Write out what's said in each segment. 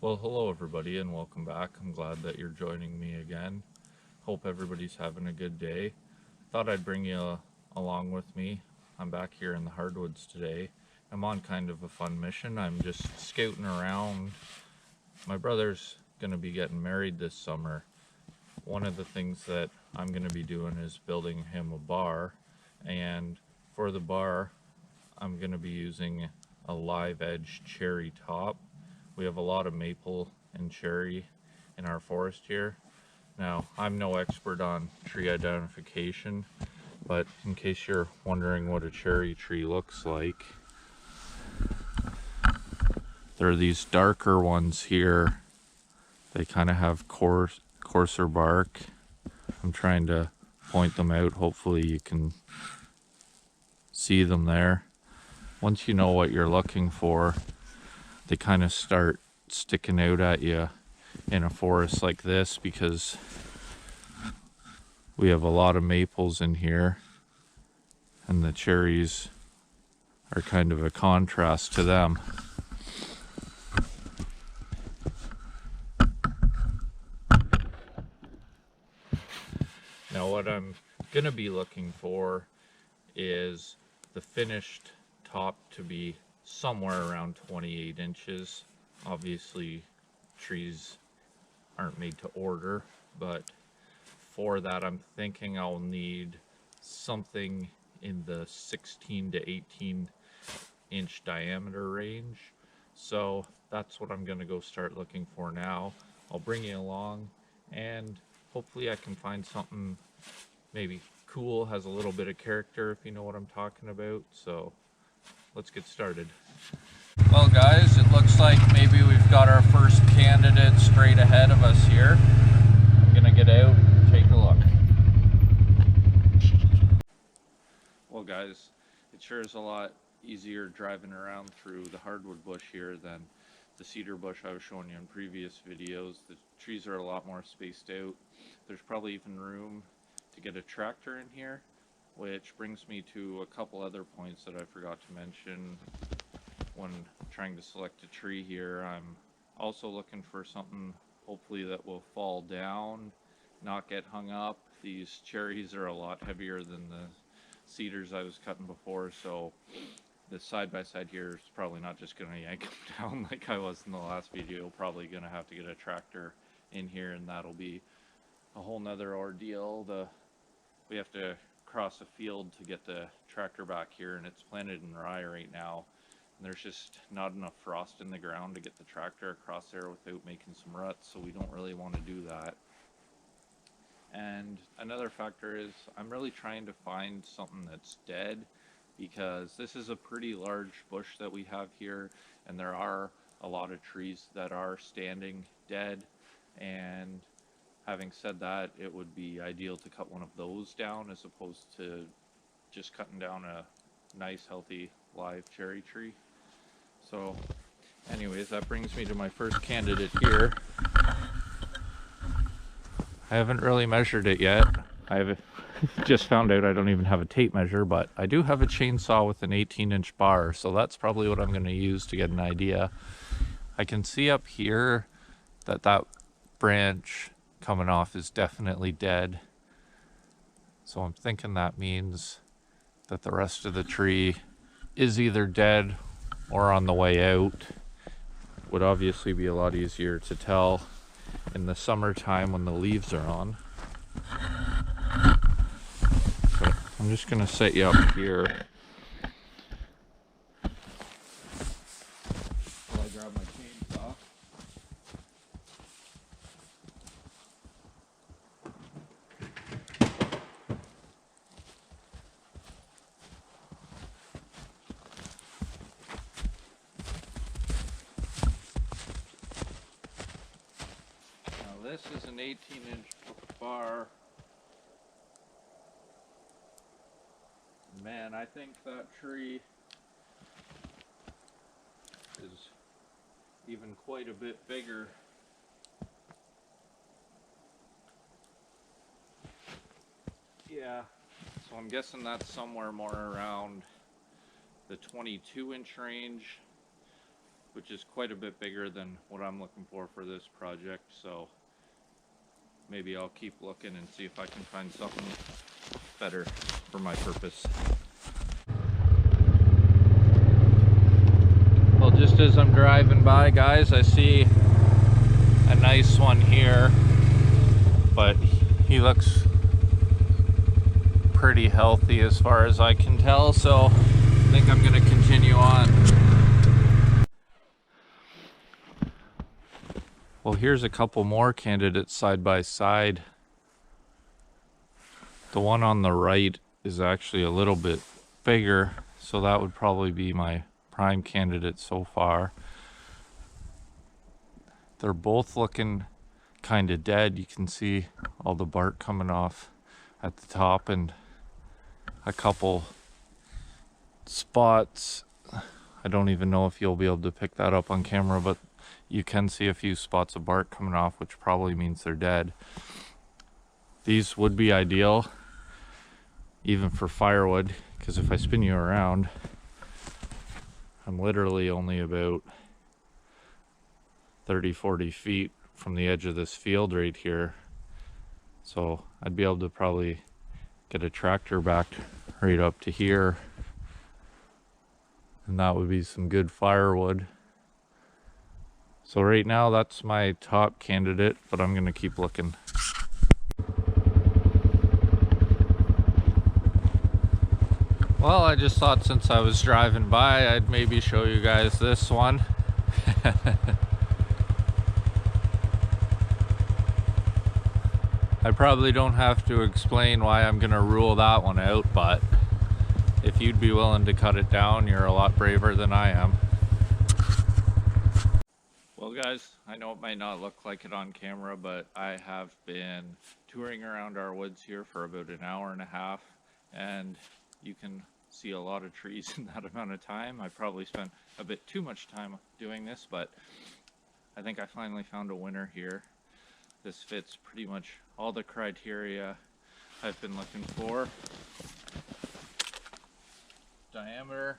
Well, hello everybody and welcome back. I'm glad that you're joining me again. Hope everybody's having a good day. Thought I'd bring you along with me. I'm back here in the hardwoods today. I'm on kind of a fun mission. I'm just scouting around. My brother's going to be getting married this summer. One of the things that I'm going to be doing is building him a bar, and for the bar, I'm going to be using a live edge cherry top. We have a lot of maple and cherry in our forest here. Now, I'm no expert on tree identification, but in case you're wondering what a cherry tree looks like, there are these darker ones here. They kind of have coarser bark. I'm trying to point them out. Hopefully you can see them there. Once you know what you're looking for, they kind of start sticking out at you in a forest like this because we have a lot of maples in here, and the cherries are kind of a contrast to them. Now what I'm gonna be looking for is the finished top to be somewhere around 28 inches. Obviously trees aren't made to order, but for that I'm thinking I'll need something in the 16 to 18 inch diameter range. So that's what I'm going to go start looking for now. I'll bring you along and hopefully I can find something maybe cool, has a little bit of character, if you know what I'm talking about. So let's get started. Well guys, it looks like maybe we've got our first candidate straight ahead of us here. I'm gonna get out and take a look. Well guys, it sure is a lot easier driving around through the hardwood bush here than the cedar bush I was showing you in previous videos. The trees are a lot more spaced out. There's probably even room to get a tractor in here, which brings me to a couple other points that I forgot to mention when trying to select a tree here. I'm also looking for something hopefully that will fall down, not get hung up. These cherries are a lot heavier than the cedars I was cutting before, so the side-by-side here is probably not just going to yank them down like I was in the last video. Probably going to have to get a tractor in here, and that'll be a whole nother ordeal. We have to cross a field to get the tractor back here, and it's planted in rye right now, and there's just not enough frost in the ground to get the tractor across there without making some ruts, so we don't really want to do that. And another factor is I'm really trying to find something that's dead, because this is a pretty large bush that we have here, and there are a lot of trees that are standing dead. And having said that, it would be ideal to cut one of those down as opposed to just cutting down a nice healthy live cherry tree. So anyways, that brings me to my first candidate here. I haven't really measured it yet. I've just found out I don't even have a tape measure, but I do have a chainsaw with an 18-inch bar, so that's probably what I'm going to use to get an idea. I can see up here that that branch coming off is definitely dead, so I'm thinking that means that the rest of the tree is either dead or on the way out. Would obviously be a lot easier to tell in the summertime when the leaves are on. But I'm just gonna set you up here while I grab my chainsaw. Now this is an 18-inch bar. Man, I think that tree is even quite a bit bigger. Yeah, so I'm guessing that's somewhere more around the 22-inch range. which is quite a bit bigger than what I'm looking for this project. So maybe I'll keep looking and see if I can find something better for my purpose. Well, just as I'm driving by, guys, I see a nice one here, but he looks pretty healthy as far as I can tell, so I think I'm gonna continue on. Well, here's a couple more candidates side by side. The one on the right is actually a little bit bigger, so that would probably be my prime candidate so far. They're both looking kind of dead. You can see all the bark coming off at the top and a couple spots. I don't even know if you'll be able to pick that up on camera, but you can see a few spots of bark coming off, which probably means they're dead. These would be ideal even for firewood, because if I spin you around, I'm literally only about 30-40 feet from the edge of this field right here, so I'd be able to probably get a tractor back right up to here, and that would be some good firewood. So right now that's my top candidate, but I'm gonna keep looking. Well, I just thought since I was driving by, I'd maybe show you guys this one. I probably don't have to explain why I'm gonna rule that one out, but if you'd be willing to cut it down, you're a lot braver than I am. Well, guys, I know it might not look like it on camera, but I have been touring around our woods here for about an hour and a half, and you can see a lot of trees in that amount of time. I probably spent a bit too much time doing this, but I think I finally found a winner here. This fits pretty much all the criteria I've been looking for. Diameter,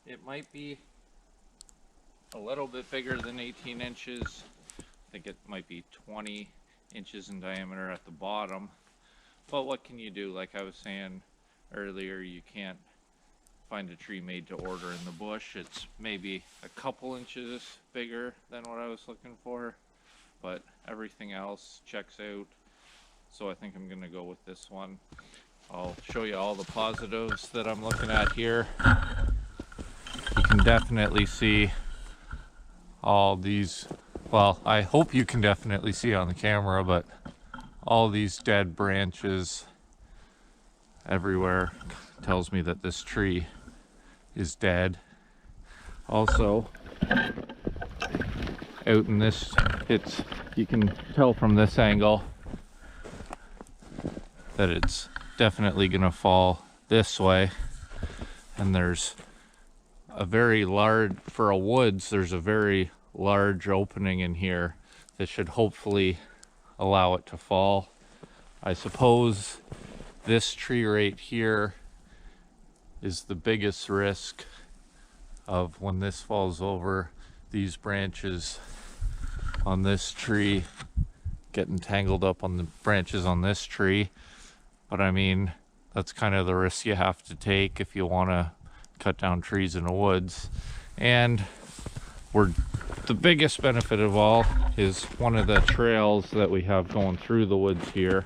it might be a little bit bigger than 18 inches. I think it might be 20 inches in diameter at the bottom. But what can you do? Like I was saying earlier, you can't find a tree made to order in the bush. It's maybe a couple inches bigger than what I was looking for, but everything else checks out. So I think I'm gonna go with this one. I'll show you all the positives that I'm looking at here. You can definitely see all these, well, I hope you can definitely see on the camera, but all these dead branches everywhere tells me that this tree is dead. Also, out in this, you can tell from this angle that it's definitely gonna fall this way, and there's a very large, for a woods, there's a very large opening in here that should hopefully allow it to fall. I suppose this tree right here is the biggest risk of when this falls over, these branches on this tree getting tangled up on the branches on this tree. But I mean, that's kind of the risk you have to take if you want to cut down trees in the woods. And the biggest benefit of all is one of the trails that we have going through the woods here.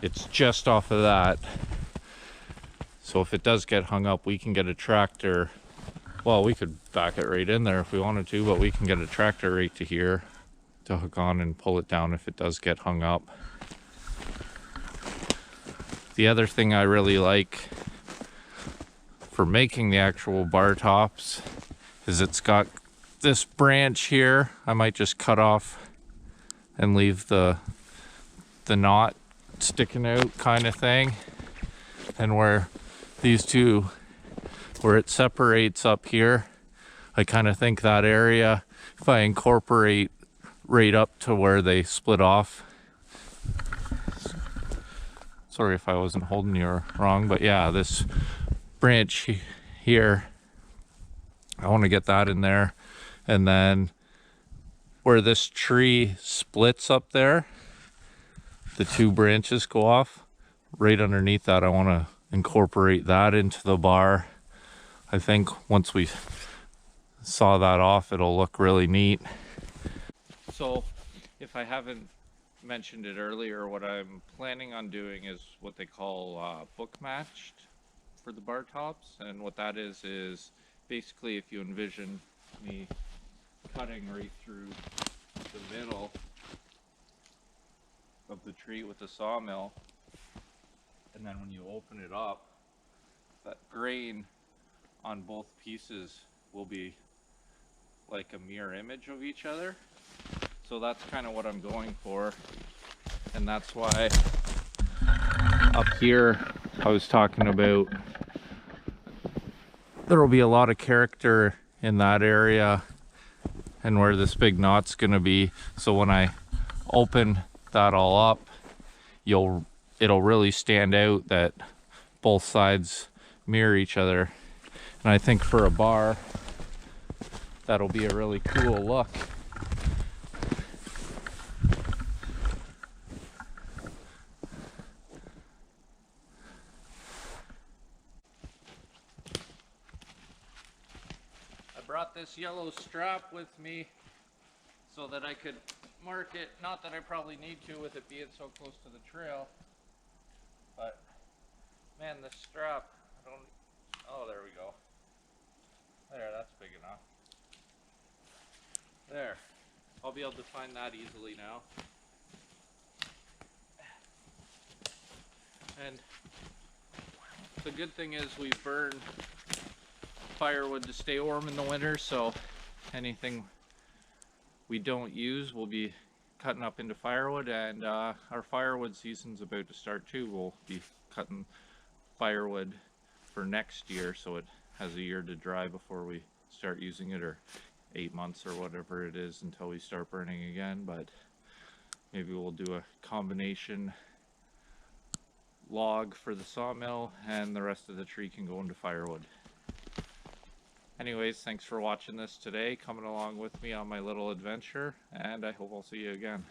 It's just off of that. So if it does get hung up, we can get a tractor. Well, we could back it right in there if we wanted to, but we can get a tractor right to here to hook on and pull it down if it does get hung up. The other thing I really like for making the actual bar tops is it's got this branch here. I might just cut off and leave the knot sticking out kind of thing. And where these two, where it separates up here, I kind of think that area, if I incorporate right up to where they split off. Sorry if I wasn't holding you wrong, but yeah, this branch here I want to get that in there. And then where this tree splits up there, the two branches go off. Right underneath that, I want to incorporate that into the bar. I think once we saw that off, it'll look really neat. So if I haven't mentioned it earlier, what I'm planning on doing is what they call book matched for the bar tops. And what that is basically, if you envision me cutting right through the middle of the tree with the sawmill, and then when you open it up, that grain on both pieces will be like a mirror image of each other. So that's kind of what I'm going for, and that's why up here I was talking about there will be a lot of character in that area and where this big knot's gonna be. So when I open that all up, it'll really stand out that both sides mirror each other. And I think for a bar, that'll be a really cool look. I brought this yellow strap with me so that I could mark it. Not that I probably need to with it being so close to the trail, but man, this strap, oh, there we go. There, that's big enough. There, I'll be able to find that easily now. And the good thing is we burn firewood to stay warm in the winter, so anything we don't use we'll be cutting up into firewood. And our firewood season's about to start too. We'll be cutting firewood for next year, so it has a year to dry before we start using it, or 8 months or whatever it is until we start burning again. But maybe we'll do a combination log for the sawmill and the rest of the tree can go into firewood. Anyways, thanks for watching this today, coming along with me on my little adventure, and I hope I'll see you again.